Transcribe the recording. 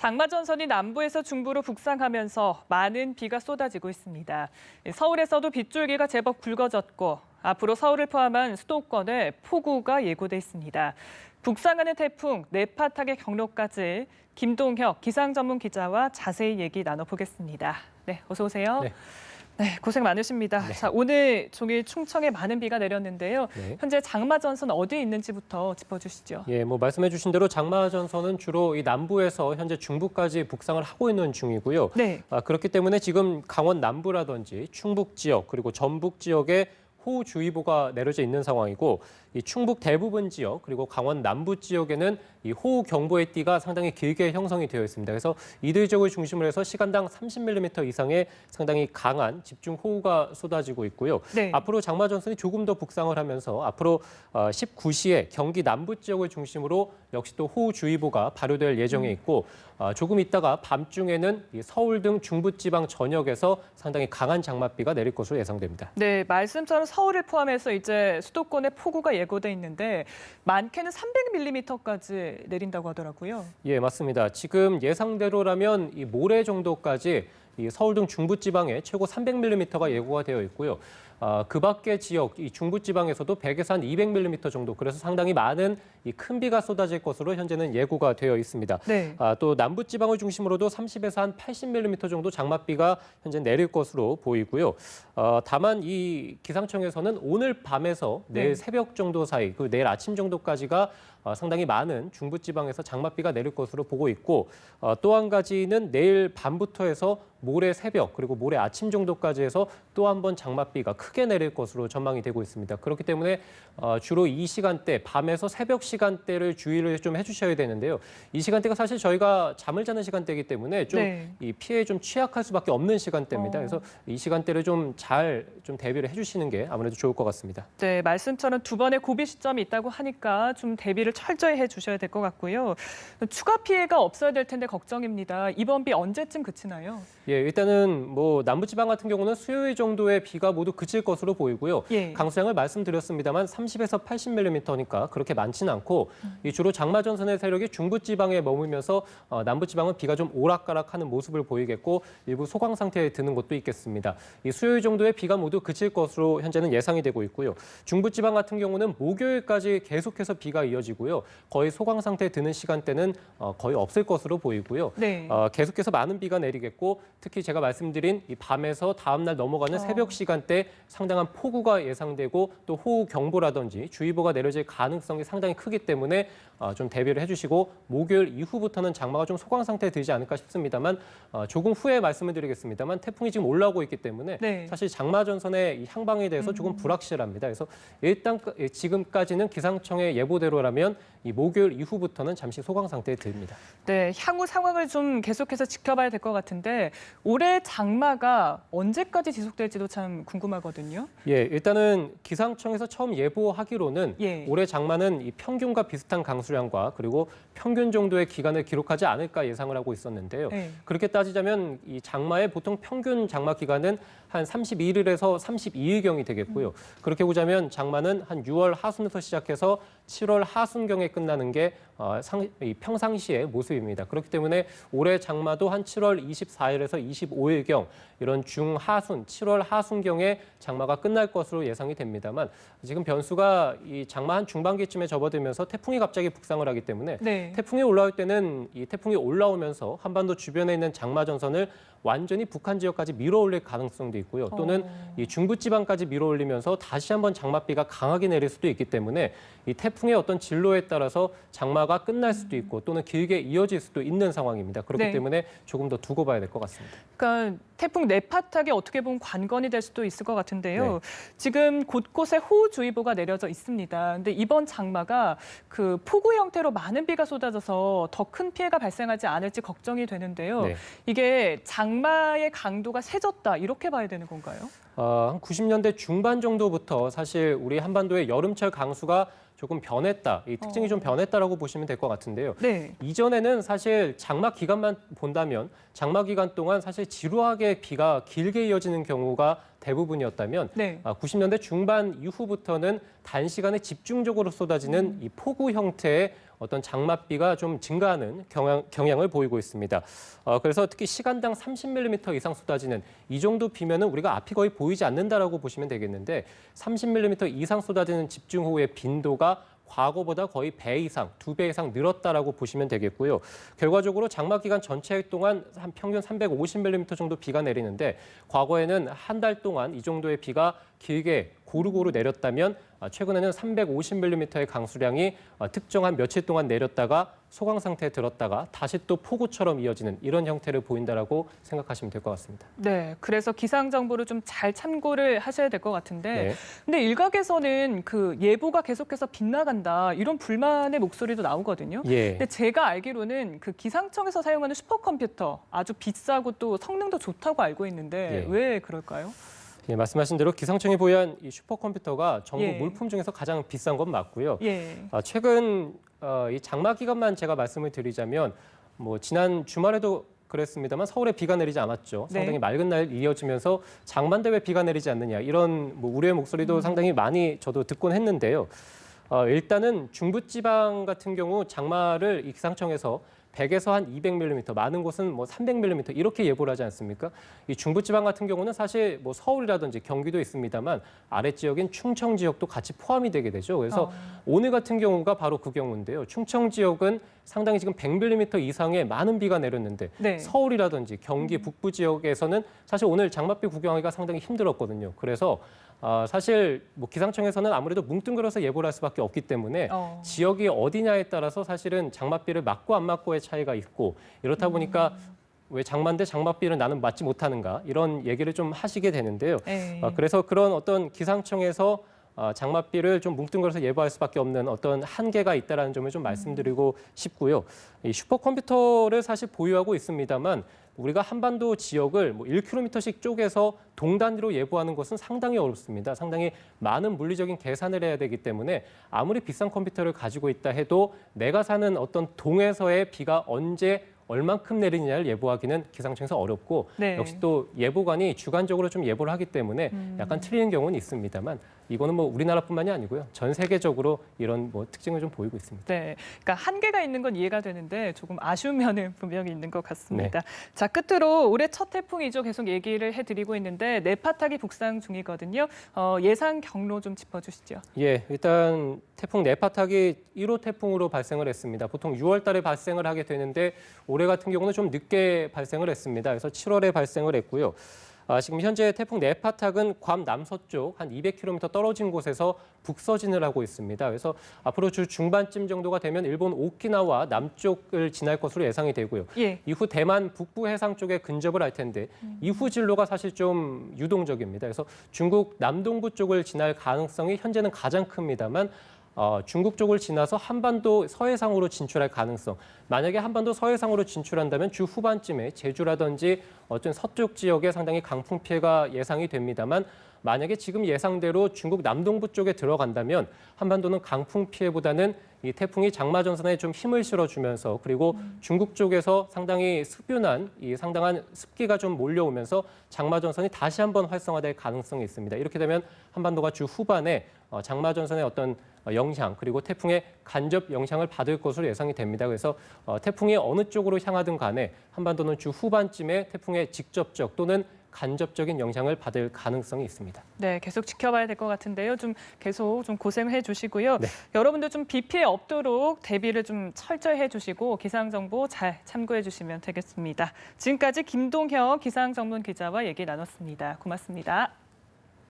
장마전선이 남부에서 중부로 북상하면서 많은 비가 쏟아지고 있습니다. 서울에서도 빗줄기가 제법 굵어졌고 앞으로 서울을 포함한 수도권에 폭우가 예고돼 있습니다. 북상하는 태풍 네파탁의 경로까지 김동혁 기상 전문 기자와 자세히 얘기 나눠보겠습니다. 네, 어서 오세요. 네, 고생 많으십니다. 네. 자, 오늘 종일 충청에 많은 비가 내렸는데요. 네. 현재 장마전선 어디에 있는지부터 짚어주시죠. 말씀해 주신 대로 장마전선은 주로 이 남부에서 현재 중부까지 북상을 하고 있는 중이고요. 네. 그렇기 때문에 지금 강원 남부라든지 충북 지역 그리고 전북 지역에 호우주의보가 내려져 있는 상황이고 이 충북 대부분 지역 그리고 강원 남부 지역에는 이 호우경보의 띠가 상당히 길게 형성이 되어 있습니다. 그래서 이들 지역을 중심으로 해서 시간당 30mm 이상의 상당히 강한 집중호우가 쏟아지고 있고요. 네. 앞으로 장마전선이 조금 더 북상을 하면서 앞으로 19시에 경기 남부 지역을 중심으로 역시 또 호우주의보가 발효될 예정에 있고 조금 있다가 밤중에는 이 서울 등 중부지방 전역에서 상당히 강한 장맛비가 내릴 것으로 예상됩니다. 네, 말씀처럼 서울을 포함해서 이제 수도권에 폭우가 예고돼 있는데 많게는 300mm까지 내린다고 하더라고요. 예, 맞습니다. 지금 예상대로라면 이 모레 정도까지 이 서울 등 중부지방에 최고 300mm가 예고가 되어 있고요. 그 밖의 지역, 이 중부지방에서도 100에서 한 200mm 정도, 그래서 상당히 많은 이 큰 비가 쏟아질 것으로 현재는 예고가 되어 있습니다. 네. 또 남부지방을 중심으로도 30에서 한 80mm 정도 장맛비가 현재 내릴 것으로 보이고요. 다만 이 기상청에서는 오늘 밤에서 내일 새벽 정도 사이, 그 내일 아침 정도까지가 상당히 많은 중부지방에서 장맛비가 내릴 것으로 보고 있고 또 한 가지는 내일 밤부터 해서 모레 새벽 그리고 모레 아침 정도까지 해서 또 한 번 장맛비가 크게 내릴 것으로 전망이 되고 있습니다. 그렇기 때문에 주로 이 시간대, 밤에서 새벽 시간대를 주의를 좀 해주셔야 되는데요. 이 시간대가 사실 저희가 잠을 자는 시간대이기 때문에 좀 이 피해에 좀 취약할 수밖에 없는 시간대입니다. 그래서 이 시간대를 좀 잘 대비를 해주시는 게 아무래도 좋을 것 같습니다. 네, 말씀처럼 두 번의 고비 시점이 있다고 하니까 좀 대비를 철저히 해주셔야 될 것 같고요. 추가 피해가 없어야 될 텐데 걱정입니다. 이번 비 언제쯤 그치나요? 예, 일단은 남부지방 같은 경우는 수요일 정도의 비가 모두 그칠 것으로 보이고요. 예. 강수량을 말씀드렸습니다만 30에서 80mm니까 그렇게 많지는 않고 이 주로 장마전선의 세력이 중부지방에 머물면서 남부지방은 비가 좀 오락가락하는 모습을 보이겠고 일부 소강 상태에 드는 곳도 있겠습니다. 이 수요일 정도의 비가 모두 그칠 것으로 현재는 예상이 되고 있고요. 중부지방 같은 경우는 목요일까지 계속해서 비가 이어지고요. 거의 소강 상태에 드는 시간대는 거의 없을 것으로 보이고요. 네. 계속해서 많은 비가 내리겠고 특히 제가 말씀드린 이 밤에서 다음 날 넘어가는 새벽 시간대 상당한 폭우가 예상되고 또 호우 경보라든지 주의보가 내려질 가능성이 상당히 크기 때문에 좀 대비를 해주시고 목요일 이후부터는 장마가 좀 소강 상태에 들지 않을까 싶습니다만 조금 후에 말씀을 드리겠습니다만 태풍이 지금 올라오고 있기 때문에 네. 사실 장마전선의 이 향방에 대해서 조금 불확실합니다. 그래서 일단 지금까지는 기상청의 예보대로라면 이 목요일 이후부터는 잠시 소강 상태에 듭니다. 네, 향후 상황을 좀 계속해서 지켜봐야 될 것 같은데 올해 장마가 언제까지 지속될지도 참 궁금하거든요. 예, 일단은 기상청에서 처음 예보하기로는 예. 올해 장마는 이 평균과 비슷한 강수량과 그리고 평균 정도의 기간을 기록하지 않을까 예상을 하고 있었는데요. 네. 그렇게 따지자면 이 장마의 보통 평균 장마 기간은 한 31일에서 32일경이 되겠고요. 그렇게 보자면 장마는 한 6월 하순에서 시작해서 7월 하순경에 끝나는 게 이 평상시의 모습입니다. 그렇기 때문에 올해 장마도 한 7월 24일에서 25일경 이런 중하순, 7월 하순경에 장마가 끝날 것으로 예상이 됩니다만 지금 변수가 이 장마 한 중반기쯤에 접어들면서 태풍이 갑자기 북상을 하기 때문에 네. 태풍이 올라올 때는 이 태풍이 올라오면서 한반도 주변에 있는 장마전선을 완전히 북한 지역까지 밀어올릴 가능성도 있고요. 또는 이 중부지방까지 밀어올리면서 다시 한번 장맛비가 강하게 내릴 수도 있기 때문에 이 태풍의 어떤 진로에 따라서 장마가 끝날 수도 있고 또는 길게 이어질 수도 있는 상황입니다. 그렇기 네. 때문에 조금 더 두고 봐야 될 것 같습니다. 그러니까 태풍 네파탁이 어떻게 보면 관건이 될 수도 있을 것 같은데요. 네. 지금 곳곳에 호우주의보가 내려져 있습니다. 근데 이번 장마가 그 폭우 형태로 많은 비가 쏟아져서 더 큰 피해가 발생하지 않을지 걱정이 되는데요. 네. 이게 장마의 강도가 세졌다 이렇게 봐야 되는 건가요? 한 90년대 중반 정도부터 사실 우리 한반도의 여름철 강수가 조금 변했다, 이 특징이 좀 변했다라고 보시면 될 것 같은데요. 네. 이전에는 사실 장마 기간만 본다면 장마 기간 동안 사실 지루하게 비가 길게 이어지는 경우가 대부분이었다면 네. 90년대 중반 이후부터는 단시간에 집중적으로 쏟아지는 이 폭우 형태의 어떤 장맛비가 좀 증가하는 경향을 보이고 있습니다. 그래서 특히 시간당 30mm 이상 쏟아지는 이 정도 비면은 우리가 앞이 거의 보이지 않는다라고 보시면 되겠는데 30mm 이상 쏟아지는 집중호우의 빈도가 과거보다 거의 배 이상, 2배 이상 늘었다라고 보시면 되겠고요. 결과적으로 장마 기간 전체 동안 한 평균 350mm 정도 비가 내리는데 과거에는 한 달 동안 이 정도의 비가 길게 고루고루 내렸다면 최근에는 350mm의 강수량이 특정한 며칠 동안 내렸다가 소강 상태에 들었다가 다시 또 폭우처럼 이어지는 이런 형태를 보인다라고 생각하시면 될 것 같습니다. 네, 그래서 기상 정보를 좀 잘 참고를 하셔야 될 것 같은데, 네. 근데 일각에서는 그 예보가 계속해서 빗나간다 이런 불만의 목소리도 나오거든요. 예. 근데 제가 알기로는 그 기상청에서 사용하는 슈퍼컴퓨터 아주 비싸고 또 성능도 좋다고 알고 있는데 예. 왜 그럴까요? 예, 말씀하신 대로 기상청이 보유한 이 슈퍼컴퓨터가 전국 예. 물품 중에서 가장 비싼 건 맞고요. 예. 최근 이 장마 기간만 제가 말씀을 드리자면 뭐 지난 주말에도 그랬습니다만 서울에 비가 내리지 않았죠. 네. 상당히 맑은 날 이어지면서 장마인데 왜 비가 내리지 않느냐 이런 뭐 우려의 목소리도 상당히 많이 저도 듣곤 했는데요. 일단은 중부지방 같은 경우 장마를 이 기상청에서 100에서 한 200mm, 많은 곳은 뭐 300mm 이렇게 예보를 하지 않습니까? 이 중부지방 같은 경우는 사실 뭐 서울이라든지 경기도 있습니다만 아래 지역인 충청 지역도 같이 포함이 되게 되죠. 그래서 오늘 같은 경우가 바로 그 경우인데요. 충청 지역은 상당히 지금 100mm 이상의 많은 비가 내렸는데 네. 서울이라든지 경기 북부 지역에서는 사실 오늘 장맛비 구경하기가 상당히 힘들었거든요. 그래서 사실 뭐 기상청에서는 아무래도 뭉뚱그려서 예보를 할 수밖에 없기 때문에 지역이 어디냐에 따라서 사실은 장맛비를 맞고 안 맞고의 차이가 있고 이렇다 보니까 왜 장마인데 장맛비를 나는 맞지 못하는가 이런 얘기를 좀 하시게 되는데요. 그래서 그런 어떤 기상청에서 장맛비를 좀 뭉뚱그려서 예보할 수밖에 없는 어떤 한계가 있다는 점을 좀 말씀드리고 싶고요. 이 슈퍼컴퓨터를 사실 보유하고 있습니다만 우리가 한반도 지역을 뭐 1km씩 쪼개서 동단위로 예보하는 것은 상당히 어렵습니다. 상당히 많은 물리적인 계산을 해야 되기 때문에 아무리 비싼 컴퓨터를 가지고 있다 해도 내가 사는 어떤 동에서의 비가 언제 얼만큼 내리느냐를 예보하기는 기상청에서 어렵고 네. 역시 또 예보관이 주관적으로 좀 예보를 하기 때문에 약간 틀리는 경우는 있습니다만 이거는 뭐 우리나라뿐만이 아니고요. 전 세계적으로 이런 뭐 특징을 좀 보이고 있습니다. 네, 그러니까 한계가 있는 건 이해가 되는데 조금 아쉬운 면은 분명히 있는 것 같습니다. 네. 자, 끝으로 올해 첫 태풍이죠. 계속 얘기를 해드리고 있는데 네파탁이 북상 중이거든요. 예상 경로 좀 짚어주시죠. 예, 일단 태풍 네파탁이 1호 태풍으로 발생을 했습니다. 보통 6월 달에 발생을 하게 되는데 올해 같은 경우는 좀 늦게 발생을 했습니다. 그래서 7월에 발생을 했고요. 지금 현재 태풍 네파탁은 괌 남서쪽 한 200km 떨어진 곳에서 북서진을 하고 있습니다. 그래서 앞으로 주 중반쯤 정도가 되면 일본 오키나와 남쪽을 지날 것으로 예상이 되고요. 예. 이후 대만 북부 해상 쪽에 근접을 할 텐데 이후 진로가 사실 좀 유동적입니다. 그래서 중국 남동부 쪽을 지날 가능성이 현재는 가장 큽니다만 중국 쪽을 지나서 한반도 서해상으로 진출할 가능성. 만약에 한반도 서해상으로 진출한다면 주 후반쯤에 제주라든지 어떤 서쪽 지역에 상당히 강풍 피해가 예상이 됩니다만 만약에 지금 예상대로 중국 남동부 쪽에 들어간다면 한반도는 강풍 피해보다는 이 태풍이 장마 전선에 좀 힘을 실어주면서 그리고 중국 쪽에서 상당히 습유난, 이 상당한 습기가 좀 몰려오면서 장마 전선이 다시 한번 활성화될 가능성이 있습니다. 이렇게 되면 한반도가 주 후반에 장마 전선의 어떤 영향 그리고 태풍의 간접 영향을 받을 것으로 예상이 됩니다. 그래서 태풍이 어느 쪽으로 향하든 간에 한반도는 주 후반쯤에 태풍의 직접적 또는 간접적인 영향을 받을 가능성이 있습니다. 네, 계속 지켜봐야 될 것 같은데요. 좀 계속 좀 고생해 주시고요. 네. 여러분들 좀 비 피해 없도록 대비를 좀 철저히 해주시고 기상 정보 잘 참고해 주시면 되겠습니다. 지금까지 김동혁 기상 전문 기자와 얘기 나눴습니다. 고맙습니다.